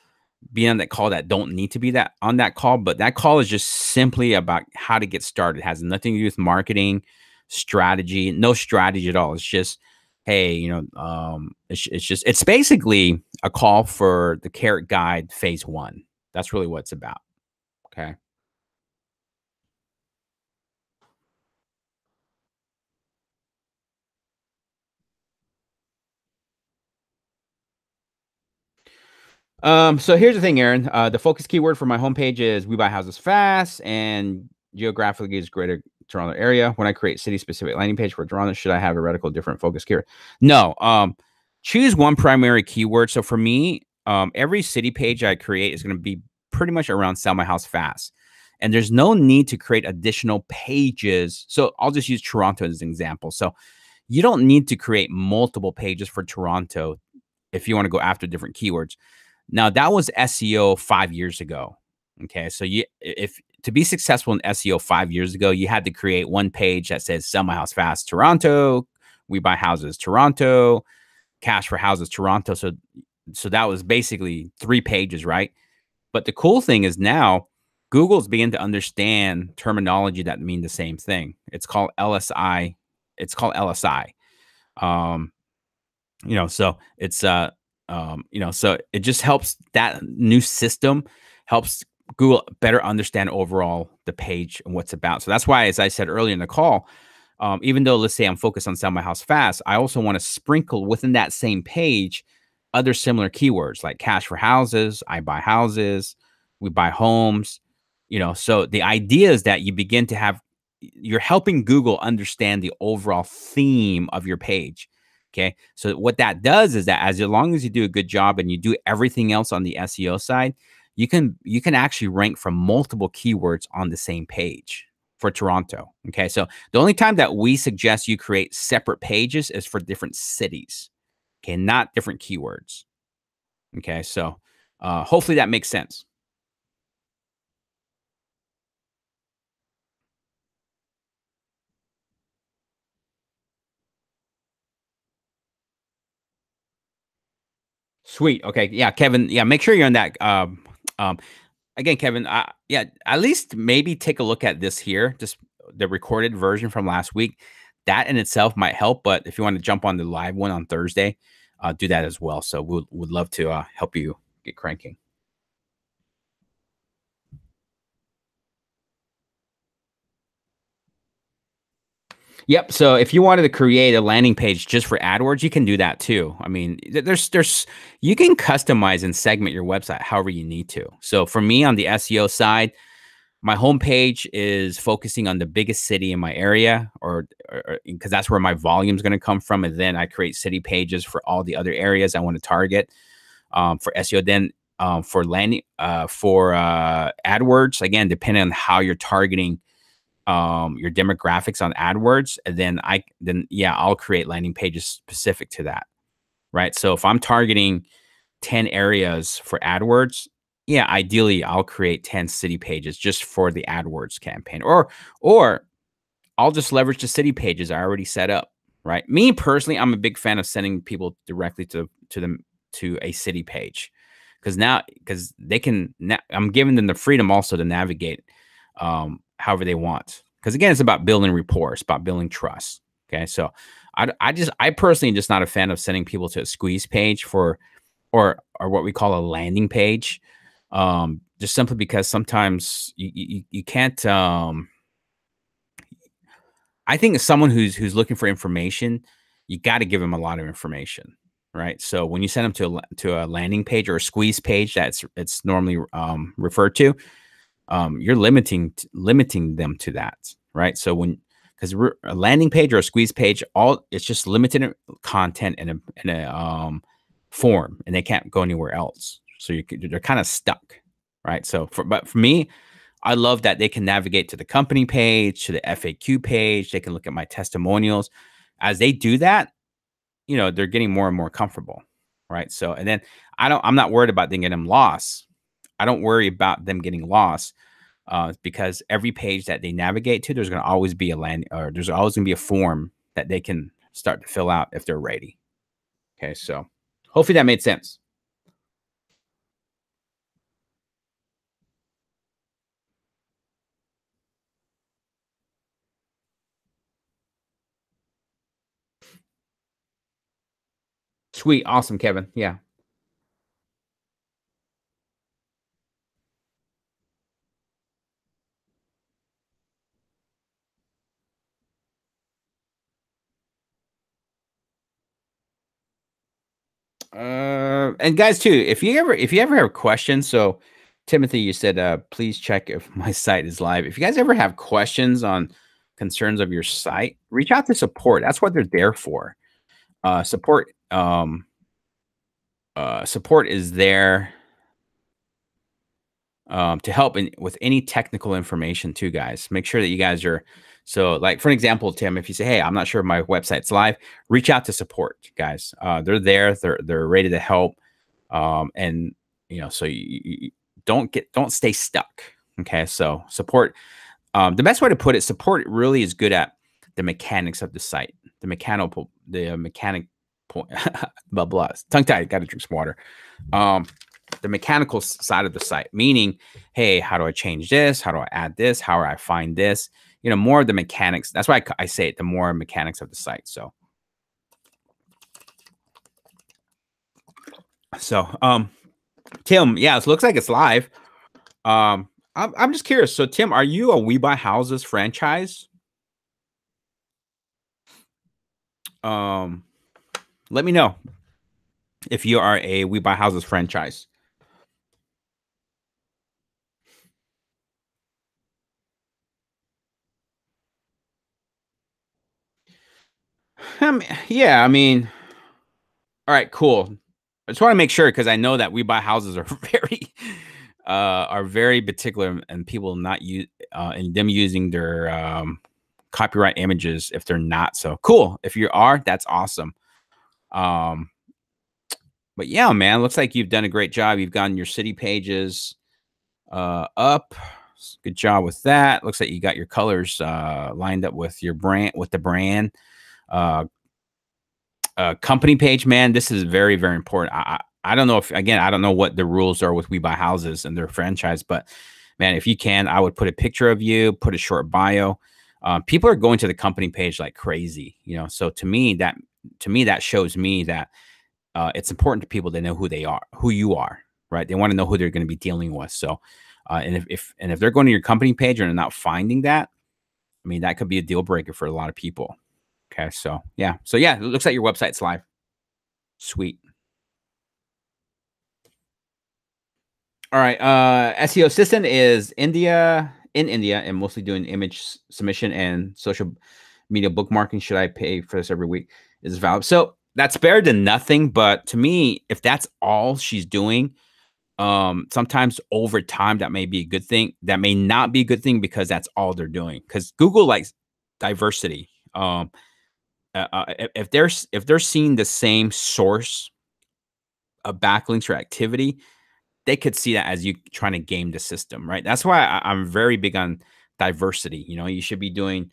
be on that call that don't need to be that on that call, but that call is just simply about how to get started. It has nothing to do with marketing, strategy, no strategy at all. It's just, hey, it's basically a call for the Carrot Guide phase 1. That's really what it's about. Okay. So here's the thing, Aaron. The focus keyword for my homepage is we buy houses fast and geographically is greater Toronto area. When I create city specific landing page for Toronto, should I have a radical different focus keyword? No. Choose one primary keyword. So for me, every city page I create is going to be pretty much around sell my house fast. And there's no need to create additional pages. So I'll just use Toronto as an example. So you don't need to create multiple pages for Toronto if you want to go after different keywords. Now that was SEO 5 years ago. Okay, so if to be successful in SEO 5 years ago, you had to create one page that says "Sell my house fast, Toronto." We buy houses, Toronto. Cash for houses, Toronto. So that was basically 3 pages, right? But the cool thing is now Google's beginning to understand terminology that mean the same thing. It's called LSI. It's called LSI. Um, so so it just helps that new system helps Google better understand overall the page and what's about. So that's why, as I said earlier in the call, even though let's say I'm focused on sell my house fast, I also want to sprinkle within that same page other similar keywords like cash for houses, I buy houses, we buy homes. So the idea is that you begin to have you're helping Google understand the overall theme of your page. Okay. So what that does is that as long as you do a good job and you do everything else on the SEO side, you can actually rank from multiple keywords on the same page for Toronto. Okay. So the only time that we suggest you create separate pages is for different cities. Okay, not different keywords. Okay. So hopefully that makes sense. Sweet. Okay. Yeah, Kevin. Yeah, make sure you're on that. Again, Kevin. Yeah, at least maybe take a look at this here, just the recorded version from last week. That in itself might help, but if you want to jump on the live one on Thursday, do that as well. So we would love to help you get cranking. Yep. So if you wanted to create a landing page just for AdWords, you can do that too. I mean, there's you can customize and segment your website however you need to. So for me on the SEO side, my homepage is focusing on the biggest city in my area, or because that's where my volume is going to come from, and then I create city pages for all the other areas I want to target for SEO. Then for AdWords, again, depending on how you're targeting your demographics on AdWords, and then yeah, I'll create landing pages specific to that, right? So if I'm targeting 10 areas for AdWords, yeah, ideally I'll create 10 city pages just for the AdWords campaign, or I'll just leverage the city pages I already set up, right? Me personally, I'm a big fan of sending people directly to a city page, because they can I'm giving them the freedom also to navigate however they want. Because again, it's about building rapport, it's about building trust. Okay, so I personally just not a fan of sending people to a squeeze page or what we call a landing page, just simply because sometimes you can't. I think as someone who's looking for information, you got to give them a lot of information, right? So when you send them to a landing page or a squeeze page, it's normally referred to, you're limiting them to that, right? So because a landing page or a squeeze page, all it's just limited content in a form, and they can't go anywhere else. So they're kind of stuck, right? But for me, I love that they can navigate to the company page, to the FAQ page. They can look at my testimonials. As they do that, they're getting more and more comfortable, right? So, and then I'm not worried about them getting lost. I don't worry about them getting lost because every page that they navigate to, there's going to always be there's always going to be a form that they can start to fill out if they're ready. Okay, so hopefully that made sense. Sweet, awesome, Kevin. Yeah. And guys too, if you ever have questions, so Timothy, you said please check if my site is live. If you guys ever have questions on concerns of your site, reach out to support. That's what they're there for. Support is there. to help with any technical information too, guys. Make sure that you guys are so like for an example, Tim, if you say, hey, I'm not sure if my website's live, reach out to support, guys. They're there, they're ready to help. And so you don't stay stuck. Okay. So support, the best way to put it, support really is good at the mechanics of the site, the mechanic point, blah, blah, tongue tied, got to drink some water. The mechanical side of the site, meaning, hey, how do I change this? How do I add this? How do I find this? More of the mechanics. That's why I say it, the more mechanics of the site. So, Tim, yeah, it looks like it's live. I'm just curious. So, Tim, are you a We Buy Houses franchise? Let me know if you are a We Buy Houses franchise. Yeah, I mean, all right, cool. I just want to make sure because I know that We Buy Houses are very particular and people not use and them using their copyright images if they're not. So cool. If you are, that's awesome. But yeah, man, looks like you've done a great job. You've gotten your city pages up. Good job with that. Looks like you got your colors lined up with your brand, with the brand. Company page, man, this is very, very important. I don't know if, again, I don't know what the rules are with We Buy Houses and their franchise, but man, if you can, I would put a picture of you, put a short bio. People are going to the company page like crazy, So to me, that shows me that it's important to people to know who you are, right? They want to know who they're going to be dealing with. So, and if they're going to your company page and they're not finding that, I mean, that could be a deal breaker for a lot of people. Okay, so yeah, it looks like your website's live. Sweet. All right. SEO assistant is in India and mostly doing image submission and social media bookmarking. Should I pay for this every week? Is valid. So that's better than nothing. But to me, if that's all she's doing, sometimes over time that may be a good thing. That may not be a good thing because that's all they're doing. Because Google likes diversity. If they're seeing the same source of backlinks or activity, they could see that as you trying to game the system, right? That's why I'm very big on diversity. You should be doing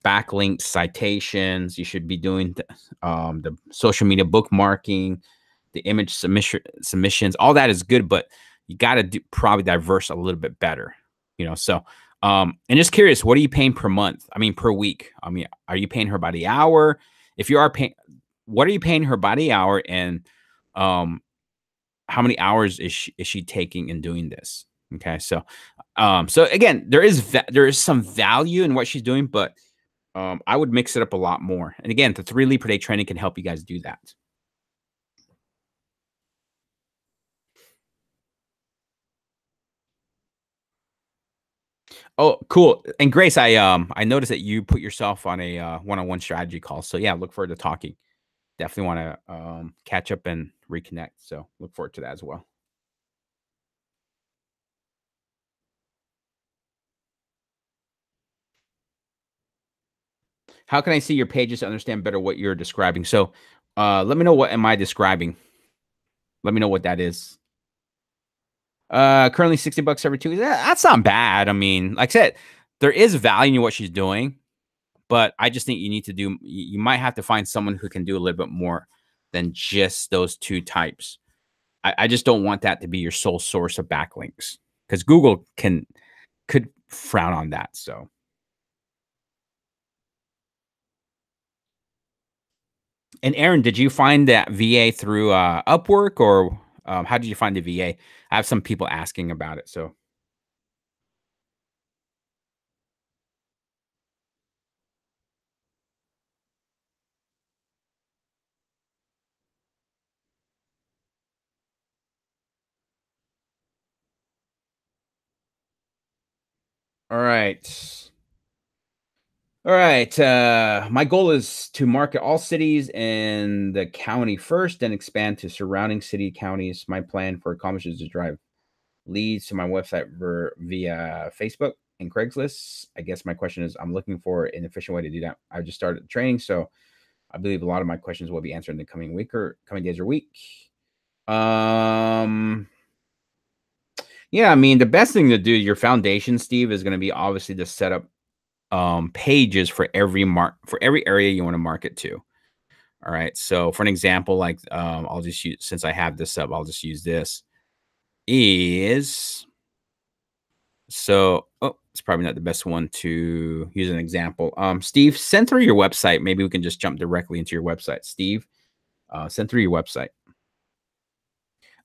backlinks, citations. You should be doing the social media bookmarking, the image submissions. All that is good, but you got to probably diverse a little bit better. So and just curious, what are you paying per month? I mean, per week. I mean, are you paying her by the hour? If you are paying, what are you paying her by the hour? And how many hours is she taking in doing this? Okay, so again, there is some value in what she's doing, but I would mix it up a lot more. And again, the 3 lead per day training can help you guys do that. Oh, cool. And Grace, I noticed that you put yourself on a one-on-one strategy call. So yeah, look forward to talking. Definitely want to catch up and reconnect. So look forward to that as well. How can I see your pages to understand better what you're describing? So let me know, what am I describing? Let me know what that is. Currently $60 every 2 weeks. That's not bad. I mean, like I said, there is value in what she's doing, but I just think you need to you might have to find someone who can do a little bit more than just those 2 types. I just don't want that to be your sole source of backlinks because Google could frown on that. So, and Aaron, did you find that VA through Upwork, or how did you find the VA? I have some people asking about it. So, all right. All right. My goal is to market all cities in the county first, then expand to surrounding city counties. My plan for accomplishments is to drive. leads to my website via Facebook and Craigslist. I guess my question is, I'm looking for an efficient way to do that. I just started training, so I believe a lot of my questions will be answered in the coming week or coming days or week. Um, yeah, I mean, the best thing to do, your foundation, Steve, is going to be obviously to set up pages for every area you want to market to. All right. So for an example, like I'll just use, since I have this up, I'll just use this. Is so oh, it's probably not the best one to use an example. Steve, send through your website. Maybe we can just jump directly into your website. Steve, send through your website.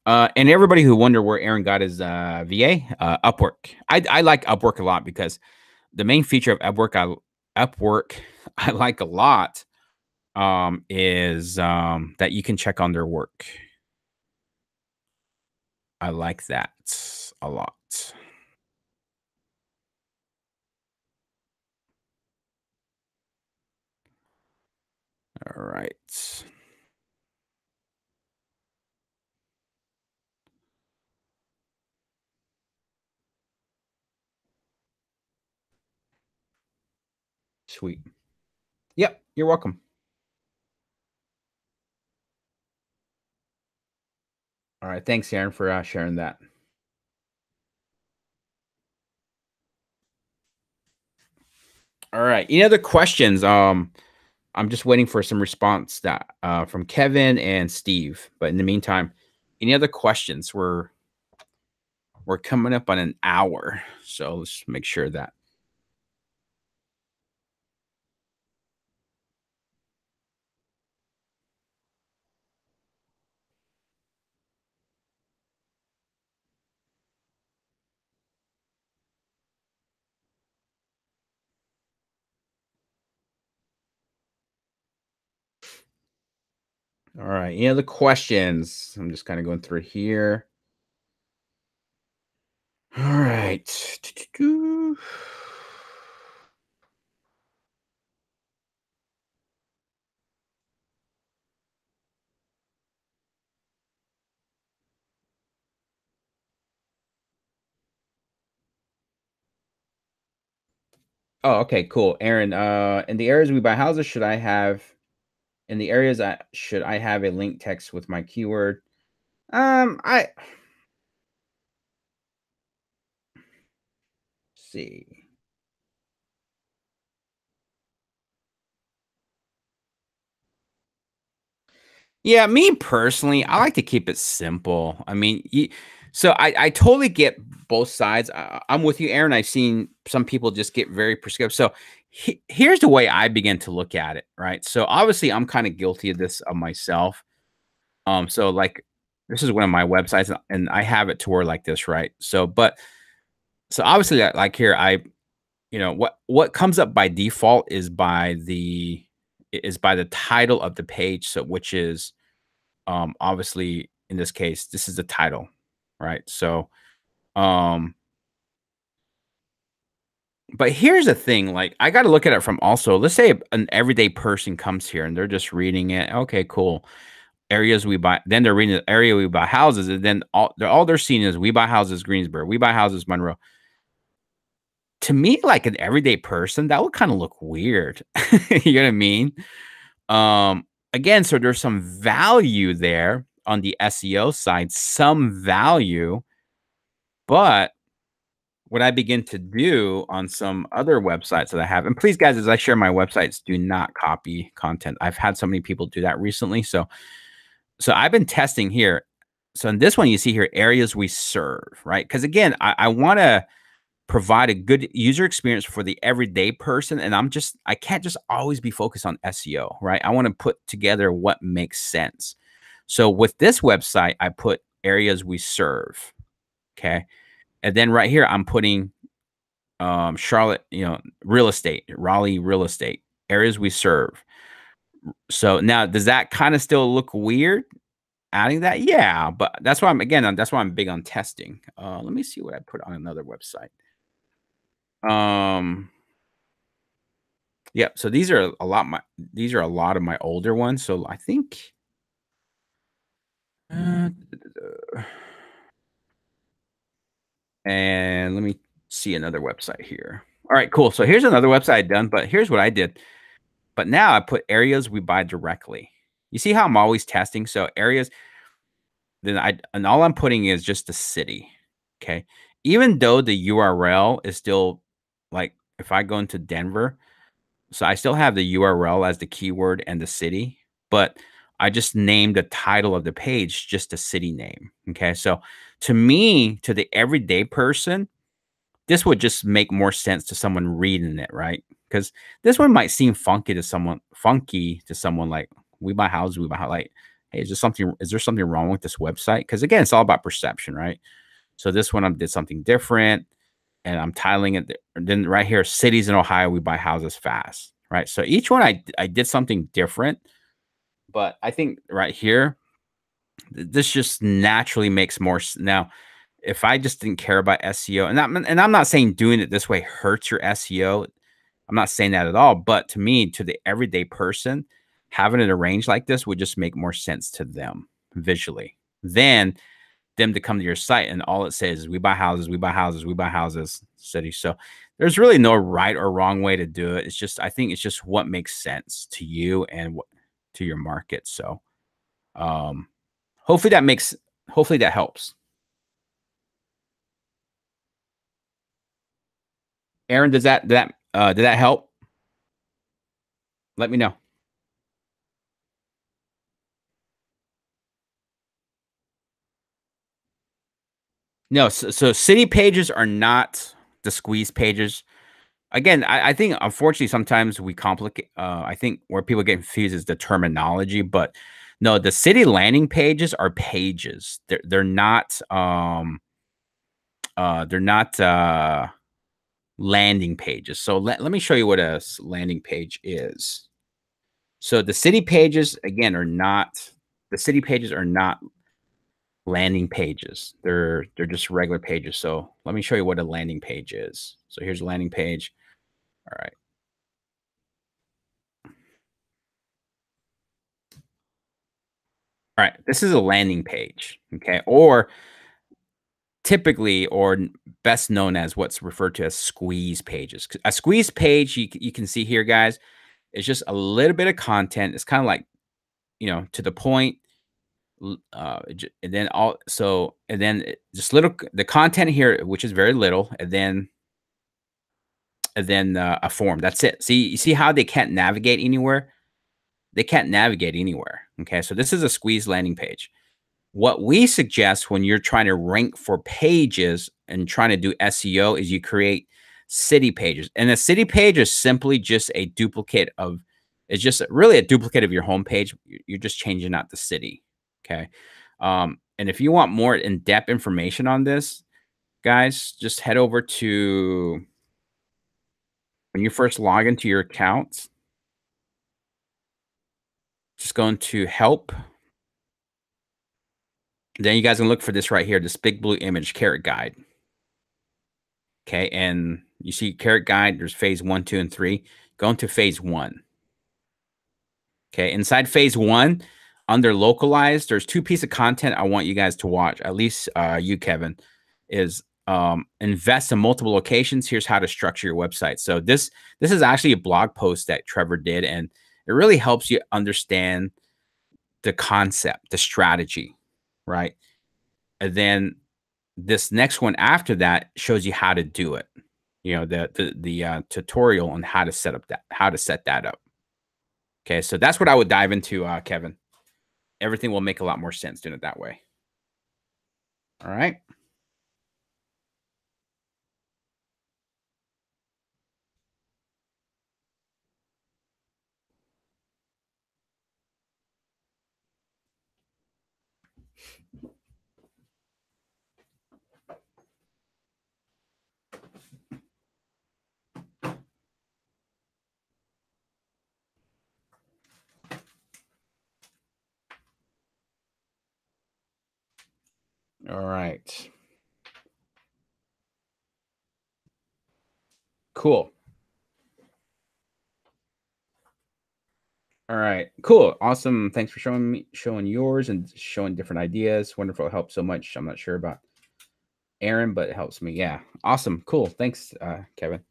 And everybody who wonder where Aaron got his VA, Upwork. I like Upwork a lot because the main feature of Upwork I like a lot is that you can check on their work. I like that a lot. All right. Sweet. Yep. You're welcome. All right. Thanks, Aaron, for sharing that. All right. Any other questions? I'm just waiting for some response that from Kevin and Steve. But in the meantime, any other questions? We're coming up on an hour, so let's make sure that. All right. Any other questions? I'm just kind of going through here. All right. Oh, okay, cool. Aaron, in the areas we buy houses, in the areas should I have a link text with my keyword? I see. Yeah, me personally, I like to keep it simple. I mean, so I totally get both sides. I'm with you, Aaron. I've seen some people just get very prescriptive. So here's the way I begin to look at it, right? So obviously, I'm kind of guilty of this of myself. So like, this is one of my websites, and I have it to where like this, right? So obviously, like here, what comes up by default is by the title of the page. So which is obviously in this case this is the title, right? So um but here's the thing, like I got to look at it from also, let's say an everyday person comes here and they're just reading it. Okay, cool. Areas we buy, then they're reading the area we buy houses, and then all they're seeing is we buy houses Greensboro, we buy houses Monroe. To me, like an everyday person, that would kind of look weird. You know what I mean? Again, so there's some value there on the SEO side, some value, but what I begin to do on some other websites that I have, and please, guys, as I share my websites, do not copy content. I've had so many people do that recently. So I've been testing here. So in this one, you see here areas we serve, right? Because again, I want to provide a good user experience for the everyday person. And I can't just always be focused on SEO, right? I want to put together what makes sense. So with this website, I put areas we serve. Okay. And then right here, I'm putting Charlotte, real estate, Raleigh real estate, areas we serve. So now does that kind of still look weird adding that? Yeah, but that's why I'm big on testing. Let me see what I put on another website. Um, yeah, so these are a lot of my older ones. So I think uh, And let me see another website here. All right, cool. So here's another website I've done, but here's what I did. But now I put areas we buy directly. You see how I'm always testing? So areas, then and all I'm putting is just the city. Okay. Even though the URL is still like if I go into Denver, so I still have the URL as the keyword and the city, but I just named the title of the page just the city name. Okay. So to me, to the everyday person, this would just make more sense to someone reading it, right? Because this one might seem funky to someone like we buy houses, we buy like, hey, is there something wrong with this website? Because again, it's all about perception, right? So this one I did something different and I'm titling it. Then right here, cities in Ohio, we buy houses fast, right? So each one I did something different, but I think right here, this just naturally makes more now if I just didn't care about SEO, and I'm not saying doing it this way hurts your SEO. I'm not saying that at all. But to me, to the everyday person, having it arranged like this would just make more sense to them visually than them to come to your site and all it says is we buy houses, we buy houses, we buy houses, city. So there's really no right or wrong way to do it. It's just I think it's just what makes sense to you and what to your market. So um hopefully that makes hopefully that helps. Aaron, did that help? Let me know. No, so city pages are not the squeeze pages. Again, I think unfortunately sometimes we complicate. I think where people get confused is the terminology, but no, the city landing pages are pages. They're not they're not landing pages. So let me show you what a landing page is. So the city pages again are not the city pages are not landing pages. They're just regular pages. So let me show you what a landing page is. So here's a landing page. All right. All right. This is a landing page. Okay. Or typically, or best known as what's referred to as squeeze pages. A squeeze page, you can see here, guys, it's just a little bit of content. It's kind of like, to the point. And then just little, the content here, which is very little, and then a form. That's it. See, you see how they can't navigate anywhere? They can't navigate anywhere. Okay, so this is a squeeze landing page. What we suggest when you're trying to rank for pages and trying to do SEO is you create city pages. And a city page is simply just a duplicate of, it's just really a duplicate of your homepage. You're just changing out the city. Okay. And if you want more in-depth information on this, guys, just head over to when you first log into your account, just go into help. Then you guys can look for this right here, this big blue image, carrot guide. Okay. And you see carrot guide, there's phase 1, 2, and 3. Go into phase 1. Okay. Inside phase 1, under localized, there's 2 pieces of content I want you guys to watch. At least you, Kevin, is invest in multiple locations. Here's how to structure your website. So this is actually a blog post that Trevor did, and it really helps you understand the concept, the strategy, right? And then this next one after that shows you how to do it. The tutorial on how to set that up. Okay, so that's what I would dive into, Kevin. Everything will make a lot more sense doing it that way. All right. All right. Cool. All right. Cool. Awesome. Thanks for showing yours and showing different ideas. Wonderful. It helped so much. I'm not sure about Aaron, but it helps me. Yeah. Awesome. Cool. Thanks, Kevin.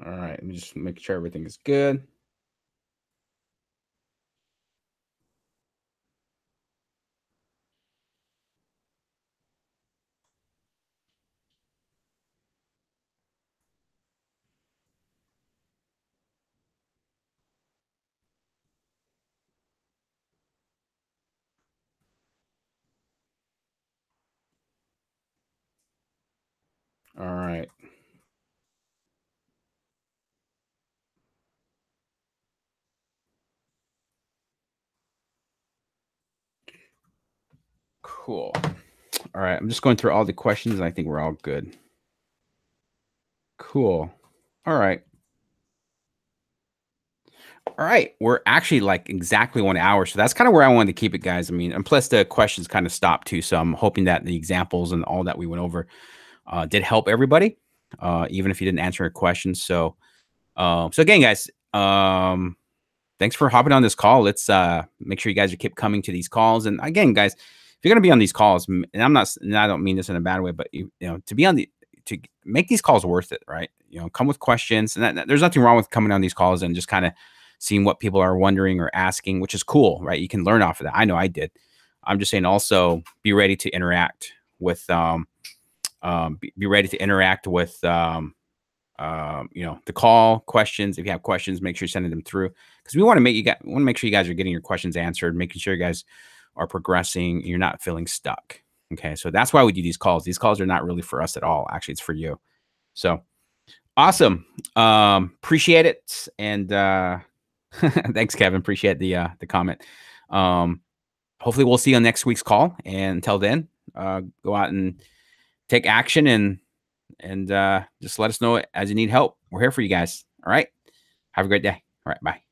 All right. Let me just make sure everything is good. All right. Cool. All right. I'm just going through all the questions and I think we're all good. Cool. All right. All right. We're actually like exactly 1 hour. So that's kind of where I wanted to keep it, guys. I mean, and plus the questions kind of stopped too. So I'm hoping that the examples and all that we went over did help everybody, even if you didn't answer a question. So again, guys, thanks for hopping on this call. Let's make sure you guys keep coming to these calls. And again, guys, if you're going to be on these calls, and I don't mean this in a bad way, but to be on to make these calls worth it, right? Come with questions, and there's nothing wrong with coming on these calls and just kind of seeing what people are wondering or asking, which is cool, right? You can learn off of that. I know I did. I'm just saying, also be ready to interact with, be ready to interact with, the call questions. If you have questions, make sure you're sending them through because we want to make sure you guys are getting your questions answered, making sure you guys are progressing. You're not feeling stuck. Okay. So that's why we do these calls. These calls are not really for us at all. Actually, it's for you. So awesome. Appreciate it. And, thanks, Kevin. Appreciate the comment. Hopefully we'll see you on next week's call. And until then, go out and take action and just let us know as you need help. We're here for you guys. All right. Have a great day. All right. Bye.